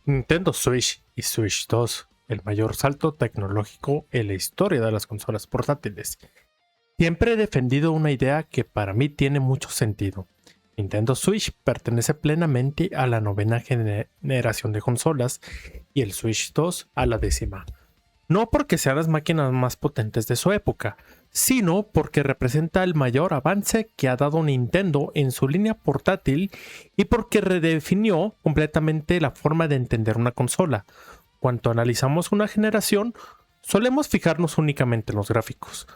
Nintendo Switch y Switch 2, el mayor salto tecnológico en la historia de las consolas portátiles. Siempre he defendido una idea que para mí tiene mucho sentido. Nintendo Switch pertenece plenamente a la novena generación de consolas y el Switch 2 a la 10ª. No porque sean las máquinas más potentes de su época, sino porque representa el mayor avance que ha dado Nintendo en su línea portátil y porque redefinió completamente la forma de entender una consola. Cuando analizamos una generación, solemos fijarnos únicamente en los gráficos,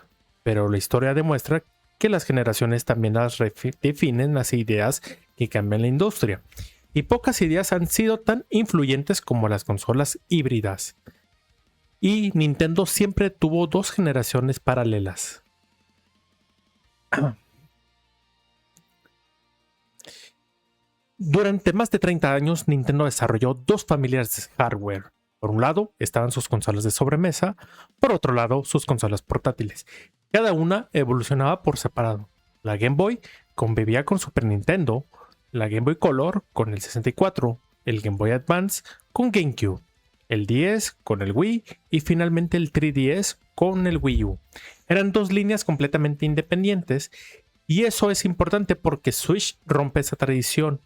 pero la historia demuestra que las generaciones también las definen las ideas que cambian la industria, y pocas ideas han sido tan influyentes como las consolas híbridas. Y Nintendo siempre tuvo dos generaciones paralelas. Durante más de 30 años, Nintendo desarrolló dos familias de hardware. Por un lado, estaban sus consolas de sobremesa, por otro lado, sus consolas portátiles. Cada una evolucionaba por separado. La Game Boy convivía con Super Nintendo, la Game Boy Color con el 64, el Game Boy Advance con GameCube, el 10 con el Wii y finalmente el 3DS con el Wii U. Eran dos líneas completamente independientes y eso es importante porque Switch rompe esa tradición.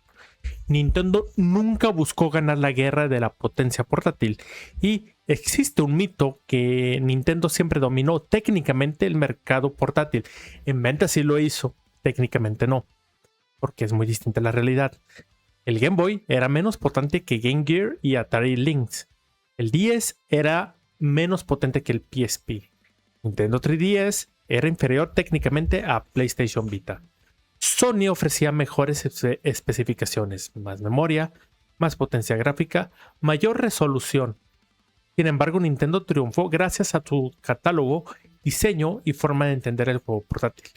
Nintendo nunca buscó ganar la guerra de la potencia portátil y existe un mito que Nintendo siempre dominó técnicamente el mercado portátil. En venta sí lo hizo, técnicamente no, porque es muy distinta la realidad. El Game Boy era menos potente que Game Gear y Atari Lynx. El 10 era menos potente que el PSP. Nintendo 3DS era inferior técnicamente a PlayStation Vita. Sony ofrecía mejores especificaciones, más memoria, más potencia gráfica, mayor resolución. Sin embargo, Nintendo triunfó gracias a su catálogo, diseño y forma de entender el juego portátil.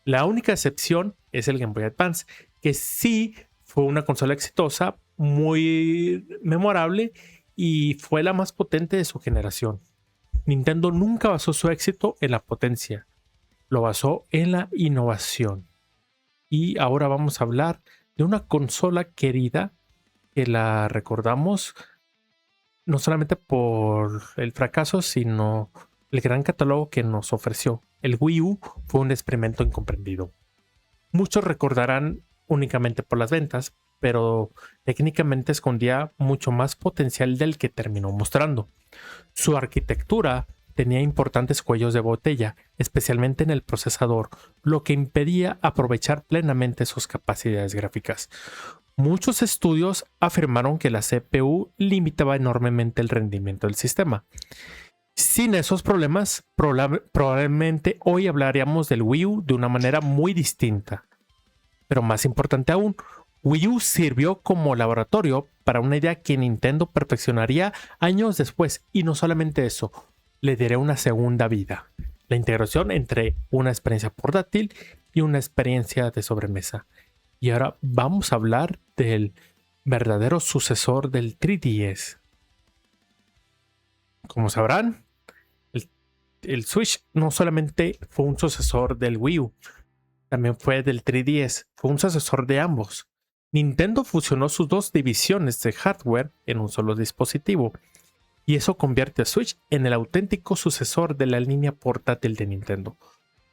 La única excepción es el Game Boy Advance, que sí fue una consola exitosa, muy memorable y fue la más potente de su generación. Nintendo nunca basó su éxito en la potencia, lo basó en la innovación. Y ahora vamos a hablar de una consola querida que la recordamos no solamente por el fracaso, sino el gran catálogo que nos ofreció. El Wii U fue un experimento incomprendido. Muchos recordarán únicamente por las ventas, pero técnicamente escondía mucho más potencial del que terminó mostrando. Su arquitectura tenía importantes cuellos de botella, especialmente en el procesador, lo que impedía aprovechar plenamente sus capacidades gráficas. Muchos estudios afirmaron que la CPU limitaba enormemente el rendimiento del sistema. Sin esos problemas, probablemente hoy hablaríamos del Wii U de una manera muy distinta. Pero más importante aún, Wii U sirvió como laboratorio para una idea que Nintendo perfeccionaría años después, y no solamente eso, le daría una segunda vida: la integración entre una experiencia portátil y una experiencia de sobremesa. Y ahora vamos a hablar del verdadero sucesor del 3DS. Como sabrán, el Switch no solamente fue un sucesor del Wii U, también fue del 3DS, fue un sucesor de ambos. Nintendo fusionó sus dos divisiones de hardware en un solo dispositivo, y eso convierte a Switch en el auténtico sucesor de la línea portátil de Nintendo.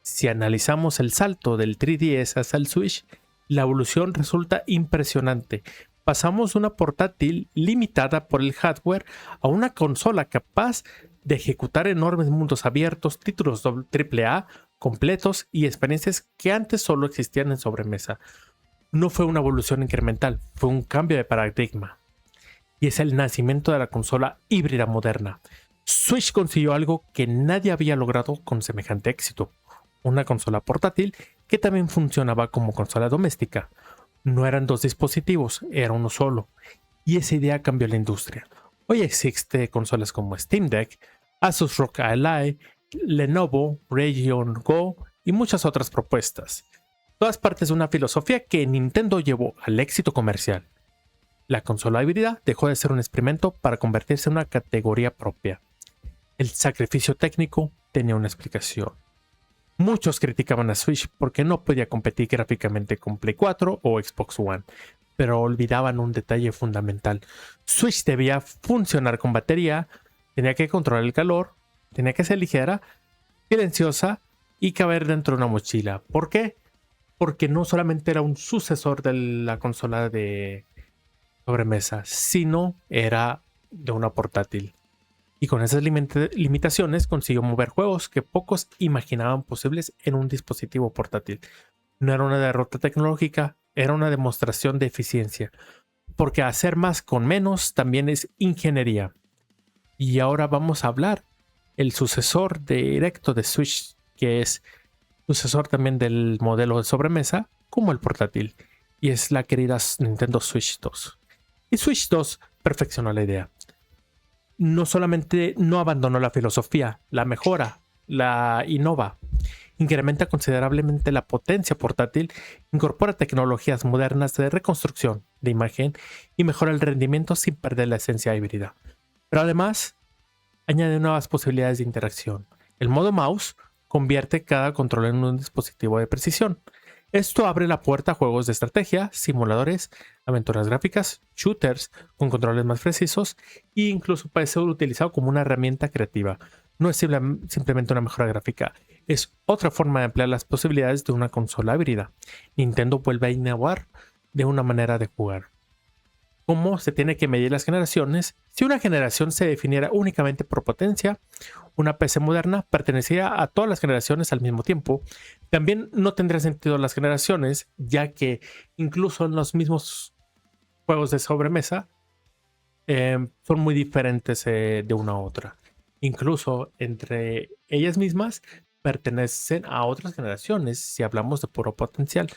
Si analizamos el salto del 3DS hasta el Switch, la evolución resulta impresionante. Pasamos de una portátil limitada por el hardware a una consola capaz de ejecutar enormes mundos abiertos, títulos AAA completos y experiencias que antes solo existían en sobremesa. No fue una evolución incremental, fue un cambio de paradigma. Y es el nacimiento de la consola híbrida moderna. Switch consiguió algo que nadie había logrado con semejante éxito: una consola portátil que también funcionaba como consola doméstica. No eran dos dispositivos, era uno solo. Y esa idea cambió la industria. Hoy existen consolas como Steam Deck, Asus ROG Ally, Lenovo, Radeon Go y muchas otras propuestas. Todas partes de una filosofía que Nintendo llevó al éxito comercial. La consola híbrida dejó de ser un experimento para convertirse en una categoría propia. El sacrificio técnico tenía una explicación. Muchos criticaban a Switch porque no podía competir gráficamente con Play 4 o Xbox One, pero olvidaban un detalle fundamental. Switch debía funcionar con batería, tenía que controlar el calor, tenía que ser ligera, silenciosa y caber dentro de una mochila. ¿Por qué? Porque no solamente era un sucesor de la consola de sobremesa, sino era de una portátil. Y con esas limitaciones consiguió mover juegos que pocos imaginaban posibles en un dispositivo portátil. No era una derrota tecnológica, era una demostración de eficiencia. Porque hacer más con menos también es ingeniería. Y ahora vamos a hablar el sucesor directo de Switch, que es sucesor también del modelo de sobremesa, como el portátil. Y es la querida Nintendo Switch 2. Y Switch 2 perfeccionó la idea. No solamente no abandonó la filosofía, la mejora, la innova, incrementa considerablemente la potencia portátil, incorpora tecnologías modernas de reconstrucción de imagen y mejora el rendimiento sin perder la esencia híbrida. Pero además, añade nuevas posibilidades de interacción. El modo mouse convierte cada control en un dispositivo de precisión. Esto abre la puerta a juegos de estrategia, simuladores, aventuras gráficas, shooters con controles más precisos e incluso puede ser utilizado como una herramienta creativa. No es simplemente una mejora gráfica, es otra forma de ampliar las posibilidades de una consola híbrida. Nintendo vuelve a innovar de una manera de jugar. ¿Cómo se tiene que medir las generaciones? Si una generación se definiera únicamente por potencia, una PC moderna pertenecía a todas las generaciones al mismo tiempo. También no tendría sentido las generaciones, ya que incluso en los mismos juegos de sobremesa son muy diferentes de una a otra. Incluso entre ellas mismas pertenecen a otras generaciones si hablamos de puro potencial.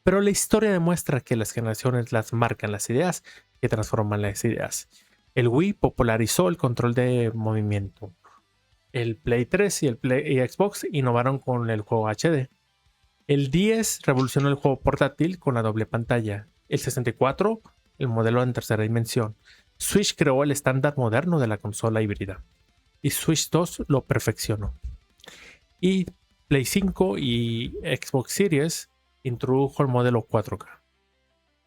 Pero la historia demuestra que las generaciones las marcan las ideas, que transforman las ideas. El Wii popularizó el control de movimiento. El Play 3 y el Xbox innovaron con el juego HD. El 10 revolucionó el juego portátil con la doble pantalla. El 64, el modelo en tercera dimensión. Switch creó el estándar moderno de la consola híbrida. Y Switch 2 lo perfeccionó. Y Play 5 y Xbox Series introdujo el modelo 4K.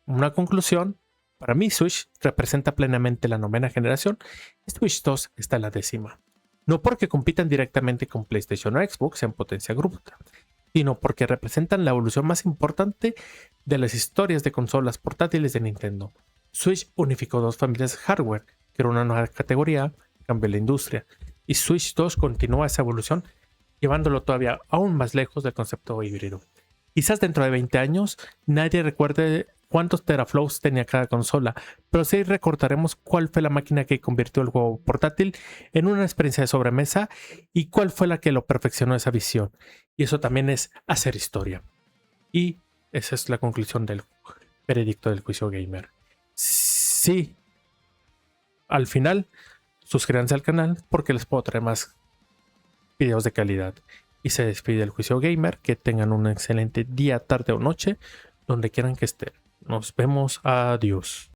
Una conclusión, para mí Switch representa plenamente la novena generación y Switch 2 está en la décima. No porque compitan directamente con PlayStation o Xbox en potencia bruta, sino porque representan la evolución más importante de las historias de consolas portátiles de Nintendo. Switch unificó dos familias de hardware, creó una nueva categoría, cambió la industria, y Switch 2 continúa esa evolución, llevándolo todavía aún más lejos del concepto híbrido. Quizás dentro de 20 años nadie recuerde cuántos teraflops tenía cada consola, pero sí recordaremos cuál fue la máquina que convirtió el juego portátil en una experiencia de sobremesa y cuál fue la que lo perfeccionó esa visión. Y eso también es hacer historia. Y esa es la conclusión del veredicto del juicio gamer. Sí, al final, suscríbanse al canal porque les puedo traer más videos de calidad. Y se despide el juicio gamer. Que tengan un excelente día, tarde o noche, donde quieran que estén. Nos vemos. Adiós.